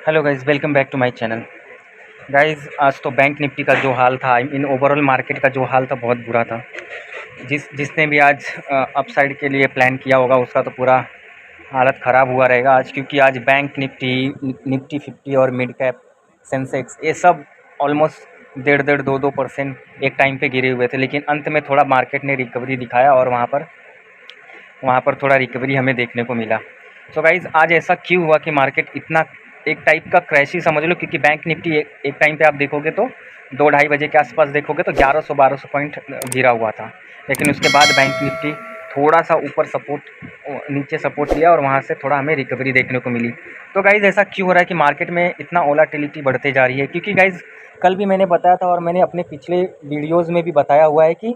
Hello guys, welcome back to my channel. Guys, आज तो bank Nifty का जो हाल था, इन ओवरऑल मार्केट का जो हाल था बहुत बुरा था। जिसने भी आज अपसाइड के लिए प्लान किया होगा उसका तो पूरा हालत ख़राब हुआ रहेगा आज, क्योंकि आज बैंक निफ्टी 50 और मिड कैप सेंसेक्स ये सब ऑलमोस्ट 1.5-2% एक टाइम पे गिरे हुए थे, लेकिन अंत में थोड़ा मार्केट ने रिकवरी दिखाया और वहाँ पर थोड़ा रिकवरी हमें देखने को मिला। तो गाइज़, आज ऐसा क्यों हुआ कि मार्केट इतना एक टाइप का क्रैश ही समझ लो, क्योंकि बैंक निफ्टी एक टाइम पे आप देखोगे तो 2-2:30 बजे के आसपास देखोगे तो 1100-1200 पॉइंट गिरा हुआ था, लेकिन उसके बाद बैंक निफ्टी थोड़ा सा ऊपर नीचे सपोर्ट लिया और वहाँ से थोड़ा हमें रिकवरी देखने को मिली। तो गाइज़, ऐसा क्यों हो रहा है कि मार्केट में इतना वोलेटिलिटी बढ़ते जा रही है? क्योंकि गाइज़, कल भी मैंने बताया था और मैंने अपने पिछले वीडियोज़ में भी बताया हुआ है कि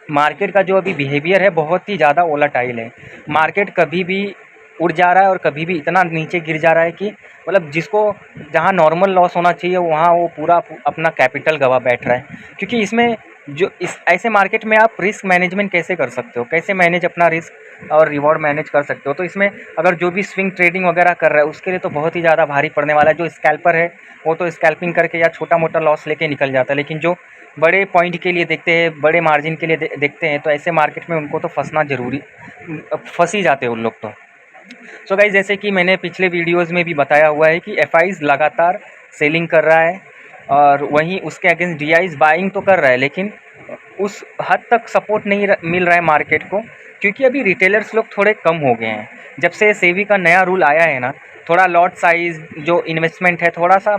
मार्केट का जो अभी बिहेवियर है बहुत ही ज़्यादा वोलेटाइल है। मार्केट कभी भी उड़ जा रहा है और कभी भी इतना नीचे गिर जा रहा है कि मतलब जिसको जहाँ नॉर्मल लॉस होना चाहिए वहाँ वो पूरा अपना कैपिटल गवा बैठ रहा है। क्योंकि इसमें जो इस ऐसे मार्केट में आप रिस्क मैनेजमेंट कैसे कर सकते हो, कैसे मैनेज अपना रिस्क और रिवॉर्ड मैनेज कर सकते हो? तो इसमें अगर जो भी स्विंग ट्रेडिंग वगैरह कर रहा है उसके लिए तो बहुत ही ज़्यादा भारी पड़ने वाला है। जो स्कैल्पर है वो तो स्कैल्पिंग करके या छोटा मोटा लॉस लेके निकल जाता है, लेकिन जो बड़े पॉइंट के लिए देखते हैं, बड़े मार्जिन के लिए देखते हैं, तो ऐसे मार्केट में उनको तो फंसना ज़रूरी, फंस ही जाते हैं उन लोग तो। सो गाइस, जैसे कि मैंने पिछले वीडियोज़ में भी बताया हुआ है कि एफआईज़ लगातार सेलिंग कर रहा है और वहीं उसके अगेंस्ट डीआईज़ बाइंग तो कर रहा है, लेकिन उस हद तक सपोर्ट नहीं मिल रहा है मार्केट को, क्योंकि अभी रिटेलर्स लोग थोड़े कम हो गए हैं। जब से सेबी का नया रूल आया है ना, थोड़ा लॉट साइज़ जो इन्वेस्टमेंट है थोड़ा सा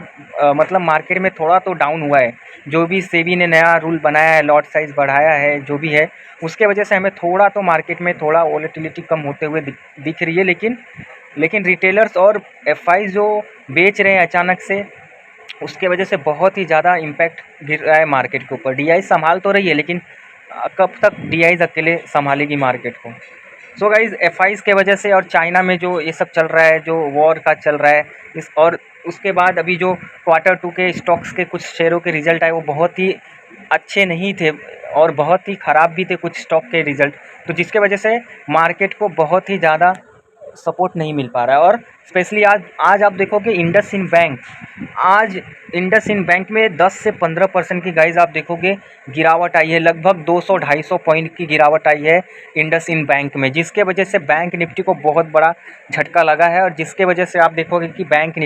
मतलब मार्केट में थोड़ा तो डाउन हुआ है। जो भी सेबी ने नया रूल बनाया है, लॉट साइज़ बढ़ाया है, जो भी है, उसके वजह से हमें थोड़ा तो मार्केट में थोड़ा वोलेटिलिटी कम होते हुए दिख रही है। लेकिन रिटेलर्स और एफआई जो बेच रहे हैं अचानक से, उसके वजह से बहुत ही ज़्यादा इम्पैक्ट गिर रहा है मार्केट के ऊपर। डीआई संभाल तो रही है, लेकिन कब तक डीआईज अकेले संभालेगी मार्केट को? सो गाइज़, एफआईज़ के वजह से और चाइना में जो ये सब चल रहा है, जो वॉर का चल रहा है, इस और उसके बाद अभी जो Q2 के स्टॉक्स के कुछ शेयरों के रिज़ल्ट आए वो बहुत ही अच्छे नहीं थे और बहुत ही ख़राब भी थे कुछ स्टॉक के रिज़ल्ट, तो जिसके वजह से मार्केट को बहुत ही ज़्यादा सपोर्ट नहीं मिल पा रहा है। और स्पेशली आज आप देखोगे इंडस इंड बैंक में 10 से 15% की गाइज आप देखोगे गिरावट आई है। लगभग 200-250 पॉइंट की गिरावट आई है इंडस इंड बैंक में, जिसके वजह से बैंक निफ्टी को बहुत बड़ा झटका लगा है और जिसके वजह से आप देखोगे कि बैंक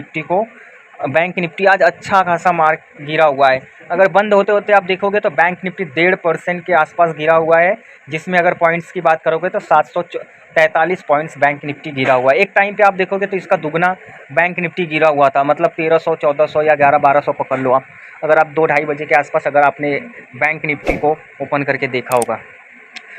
निफ्टी आज अच्छा खासा मार्क गिरा हुआ है। अगर बंद होते होते आप देखोगे तो बैंक निफ्टी 1.5% के आसपास गिरा हुआ है, जिसमें अगर पॉइंट्स की बात करोगे तो 743 पॉइंट्स बैंक निफ्टी गिरा हुआ है। एक टाइम पे आप देखोगे तो इसका दुगना बैंक निफ्टी गिरा हुआ था, मतलब 1300-1400 या 1100-1200 पकड़ लो आप, अगर आप 2-2:30 बजे के आसपास अगर आपने बैंक निफ्टी को ओपन करके देखा होगा।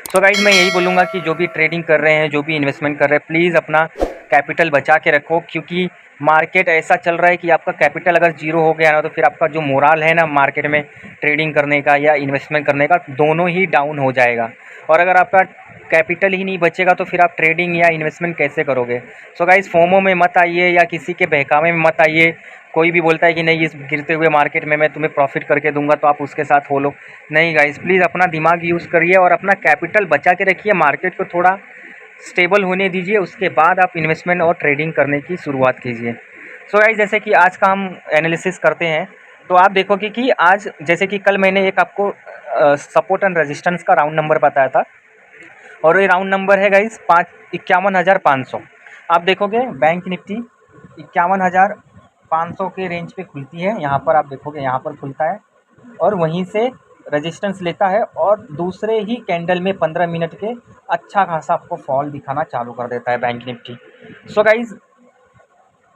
सो गाइज, मैं यही बोलूँगा कि जो भी ट्रेडिंग कर रहे हैं, जो भी इन्वेस्टमेंट कर रहे हैं, प्लीज़ अपना कैपिटल बचा के रखो, क्योंकि मार्केट ऐसा चल रहा है कि आपका कैपिटल अगर ज़ीरो हो गया ना तो फिर आपका जो मोराल है ना मार्केट में ट्रेडिंग करने का या इन्वेस्टमेंट करने का, दोनों ही डाउन हो जाएगा। और अगर आपका कैपिटल ही नहीं बचेगा तो फिर आप ट्रेडिंग या इन्वेस्टमेंट कैसे करोगे? सो गाइज, फोमो में मत आइए या किसी के बहकावे में मत आइए। कोई भी बोलता है कि नहीं, इस गिरते हुए मार्केट में मैं तुम्हें प्रॉफिट करके दूंगा तो आप उसके साथ हो लो। नहीं गाइज, प्लीज़ अपना दिमाग यूज़ करिए और अपना कैपिटल बचा के रखिए, मार्केट को थोड़ा स्टेबल होने दीजिए, उसके बाद आप इन्वेस्टमेंट और ट्रेडिंग करने की शुरुआत कीजिए। सो गाइज, जैसे कि आज का हम एनालिसिस करते हैं तो आप देखोगे कि आज जैसे कि कल मैंने एक आपको सपोर्ट एंड रेजिस्टेंस का राउंड नंबर बताया था और ये राउंड नंबर है गाइज 51,500। आप देखोगे बैंक निफ्टी 51,500 के रेंज पे खुलती है, यहाँ पर आप देखोगे यहाँ पर खुलता है और वहीं से रेजिस्टेंस लेता है और दूसरे ही कैंडल में 15 मिनट के अच्छा खासा आपको फॉल दिखाना चालू कर देता है bank Nifty. So guys,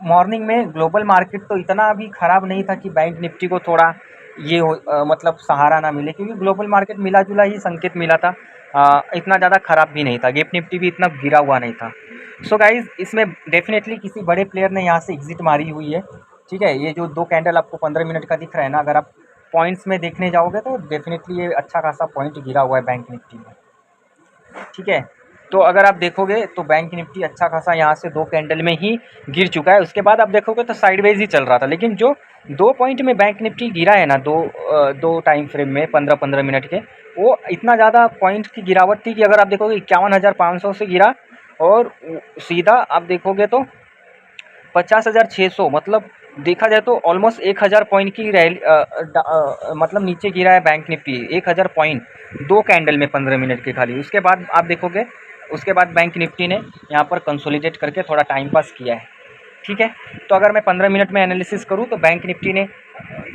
morning में ग्लोबल मार्केट तो इतना भी ख़राब नहीं था कि बैंक निफ्टी को थोड़ा मतलब सहारा ना मिले, क्योंकि ग्लोबल मार्केट मिला जुला ही संकेत मिला था। इतना ज़्यादा ख़राब भी नहीं था, गिफ्ट निफ्टी भी इतना गिरा हुआ नहीं था। सो गाइज़, इसमें डेफिनेटली किसी बड़े प्लेयर ने यहाँ से एग्जिट मारी हुई है। ठीक है, ये जो 2 कैंडल आपको 15 मिनट का दिख रहा है ना, अगर आप पॉइंट्स में देखने जाओगे तो डेफिनेटली ये अच्छा खासा पॉइंट गिरा हुआ है बैंक निफ्टी में। ठीक है, तो अगर आप देखोगे तो बैंक निफ्टी अच्छा खासा यहाँ से 2 कैंडल में ही गिर चुका है। उसके बाद आप देखोगे तो साइडवेज ही चल रहा था, लेकिन जो 2 पॉइंट में बैंक निफ्टी गिरा है ना, दो टाइम फ्रेम में 15-15 मिनट के, वो इतना ज़्यादा पॉइंट की गिरावट थी कि अगर आप देखोगे 51,500 से गिरा और सीधा आप देखोगे तो 50,600, मतलब देखा जाए तो ऑलमोस्ट 1000 पॉइंट की रैली मतलब नीचे गिरा है बैंक निफ्टी 1000 पॉइंट 2 कैंडल में 15 मिनट के खाली। उसके बाद आप देखोगे उसके बाद बैंक निफ्टी ने यहाँ पर कंसोलिडेट करके थोड़ा टाइम पास किया है, ठीक है। तो अगर मैं 15 मिनट में एनालिसिस करूँ तो बैंक निफ्टी ने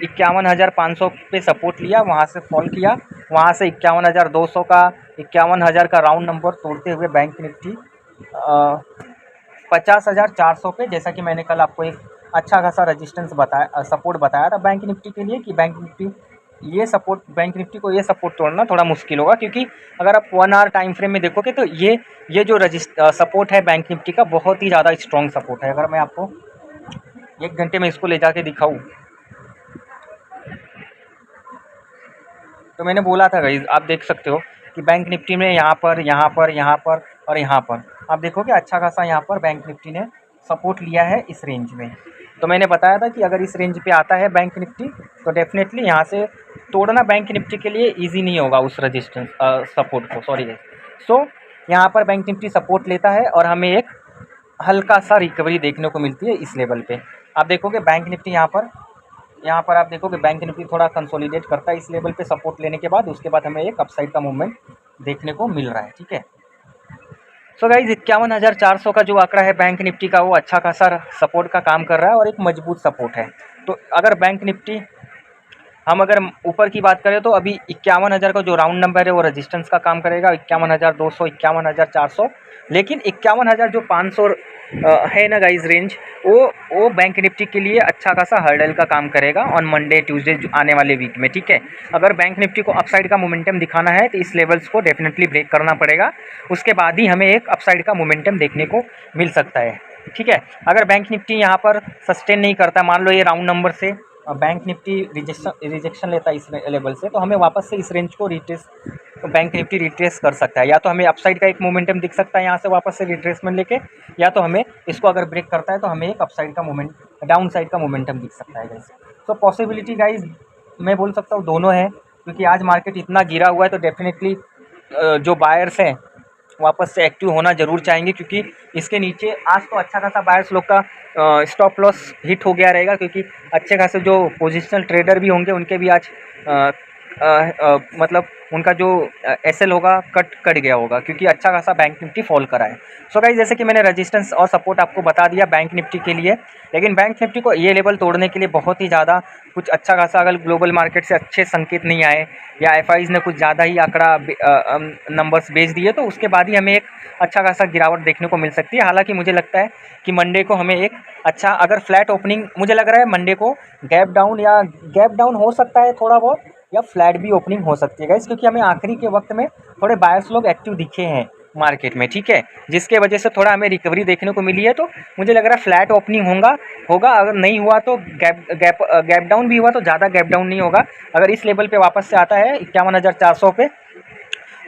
51,500 पे सपोर्ट लिया, वहाँ से फॉल किया, वहाँ से 51,200 का 51,000 का राउंड नंबर तोड़ते हुए बैंक निफ्टी 50,400 पे, जैसा कि मैंने कल आपको एक अच्छा खासा रेजिस्टेंस बताया, सपोर्ट बताया था बैंक निफ्टी के लिए कि बैंक निफ्टी ये सपोर्ट, बैंक निफ्टी को ये सपोर्ट तोड़ना थोड़ा मुश्किल होगा, क्योंकि अगर आप 1 आवर टाइम फ्रेम में देखोगे तो ये जो सपोर्ट है बैंक निफ्टी का बहुत ही ज़्यादा स्ट्रॉन्ग सपोर्ट है। अगर मैं आपको 1 घंटे में इसको ले जाके दिखाऊँ तो मैंने बोला था गाइस, आप देख सकते हो कि बैंक निफ्टी में यहाँ पर और यहाँ पर आप देखोगे अच्छा खासा यहाँ पर बैंक निफ्टी ने सपोर्ट लिया है इस रेंज में। तो मैंने बताया था कि अगर इस रेंज पे आता है बैंक निफ्टी तो डेफिनेटली यहाँ से तोड़ना बैंक निफ्टी के लिए इजी नहीं होगा उस रजिस्टेंस सपोर्ट को, सॉरी गाइस। सो यहाँ पर बैंक निफ्टी सपोर्ट लेता है और हमें एक हल्का सा रिकवरी देखने को मिलती है इस लेवल पे। आप देखोगे बैंक निफ्टी यहाँ पर आप देखोगे बैंक निफ्टी थोड़ा कंसोलिडेट करता है इस लेवल पे सपोर्ट लेने के बाद, उसके बाद हमें एक अपसाइड का मूवमेंट देखने को मिल रहा है, ठीक है। सो गाइज 51,400 का जो आंकड़ा है बैंक निफ्टी का वो अच्छा खासा सपोर्ट का काम कर रहा है और एक मजबूत सपोर्ट है। तो अगर बैंक निफ्टी हम अगर ऊपर की बात करें तो अभी 51,000 का जो राउंड नंबर है वो रेजिस्टेंस का काम करेगा, 51,200 51,400, लेकिन 51,000 जो 500 है ना गाइज रेंज, वो बैंक निफ्टी के लिए अच्छा खासा हर्डल का काम करेगा ऑन मंडे ट्यूसडे आने वाले वीक में, ठीक है। अगर बैंक निफ्टी को अपसाइड का मोमेंटम दिखाना है तो इस लेवल्स को डेफिनेटली ब्रेक करना पड़ेगा, उसके बाद ही हमें एक अपसाइड का मोमेंटम देखने को मिल सकता है, ठीक है। अगर बैंक निफ्टी यहाँ पर सस्टेन नहीं करता, मान लो ये राउंड नंबर से बैंक निफ्टी रिजेक्शन लेता है इस लेवल से, तो हमें वापस से इस रेंज को बैंक निफ्टी रिट्रेस कर सकता है, या तो हमें अपसाइड का एक मोमेंटम दिख सकता है यहाँ से वापस से रिट्रेसमेंट लेके, या तो हमें इसको अगर ब्रेक करता है तो हमें एक अपसाइड का डाउन साइड का मोमेंटम दिख सकता है गाइस। तो पॉसिबिलिटी गाइज मैं बोल सकता हूँ दोनों है, क्योंकि आज मार्केट इतना गिरा हुआ है तो डेफिनेटली जो बायर्स हैं वापस से एक्टिव होना जरूर चाहेंगे, क्योंकि इसके नीचे आज तो अच्छा खासा बायर्स लोग का स्टॉप लॉस हिट हो गया रहेगा, क्योंकि अच्छे खासे जो पोजिशनल ट्रेडर भी होंगे उनके भी आज मतलब उनका जो एसएल होगा कट गया होगा, क्योंकि अच्छा खासा बैंक निफ्टी फॉल करा है। सो गाइस जैसे कि मैंने रेजिस्टेंस और सपोर्ट आपको बता दिया बैंक निफ्टी के लिए, लेकिन बैंक निफ्टी को ये लेवल तोड़ने के लिए बहुत ही ज़्यादा कुछ अच्छा खासा अगर ग्लोबल मार्केट से अच्छे संकेत नहीं आए या एफआईज ने कुछ ज़्यादा ही आंकड़ा नंबर्स बेच दिए तो उसके बाद ही हमें एक अच्छा खासा गिरावट देखने को मिल सकती है। हालांकि मुझे लगता है कि मंडे को हमें एक अच्छा, अगर फ्लैट ओपनिंग, मुझे लग रहा है मंडे को गैप डाउन हो सकता है थोड़ा बहुत, या फ्लैट भी ओपनिंग हो सकती है गाइस, क्योंकि हमें आखिरी के वक्त में थोड़े बायर्स लोग एक्टिव दिखे हैं मार्केट में, ठीक है, जिसके वजह से थोड़ा हमें रिकवरी देखने को मिली है। तो मुझे लग रहा है फ्लैट ओपनिंग होगा, अगर नहीं हुआ तो गैप डाउन भी हुआ तो ज़्यादा गैप डाउन नहीं होगा। अगर इस लेवल पे वापस से आता है 51,400 पे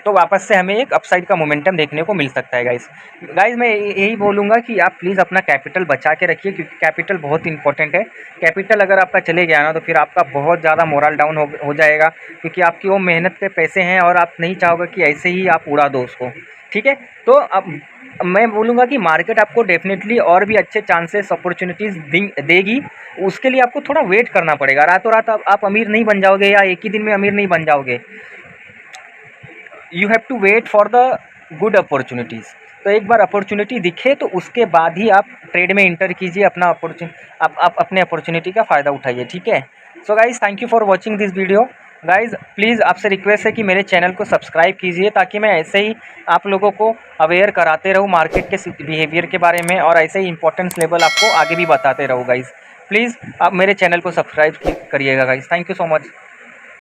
तो वापस से हमें एक अपसाइड का मोमेंटम देखने को मिल सकता है गाइस मैं यही बोलूँगा कि आप प्लीज़ अपना कैपिटल बचा के रखिए, क्योंकि कैपिटल बहुत इंपॉर्टेंट है। कैपिटल अगर आपका चले गया ना तो फिर आपका बहुत ज़्यादा मोरल डाउन हो जाएगा, क्योंकि आपकी वो मेहनत के पैसे हैं और आप नहीं चाहोगे कि ऐसे ही आप उड़ा दो उसको, ठीक है। तो अब मैं बोलूँगा कि मार्केट आपको डेफिनेटली और भी अच्छे चांसेस अपॉर्चुनिटीज़ देगी, उसके लिए आपको थोड़ा वेट करना पड़ेगा। रातों रात आप अमीर नहीं बन जाओगे या एक ही दिन में अमीर नहीं बन जाओगे, you have to wait for the good opportunities. तो एक बार अपॉर्चुनिटी दिखे तो उसके बाद ही आप ट्रेड में इंटर कीजिए, आप अपने अपॉर्चुनिटी का फ़ायदा उठाइए, ठीक है। So guys thank you for watching this video. Guys please आपसे रिक्वेस्ट है कि मेरे चैनल को सब्सक्राइब कीजिए, ताकि मैं ऐसे ही आप लोगों को अवेयर कराते रहूँ मार्केट के बिहेवियर के बारे में, और ऐसे ही इंपॉर्टेंस लेवल आपको आगे भी बताते रहूँ गाइज़। प्लीज़ आप मेरे चैनल को सब्सक्राइब करिएगा guys. Thank you so much.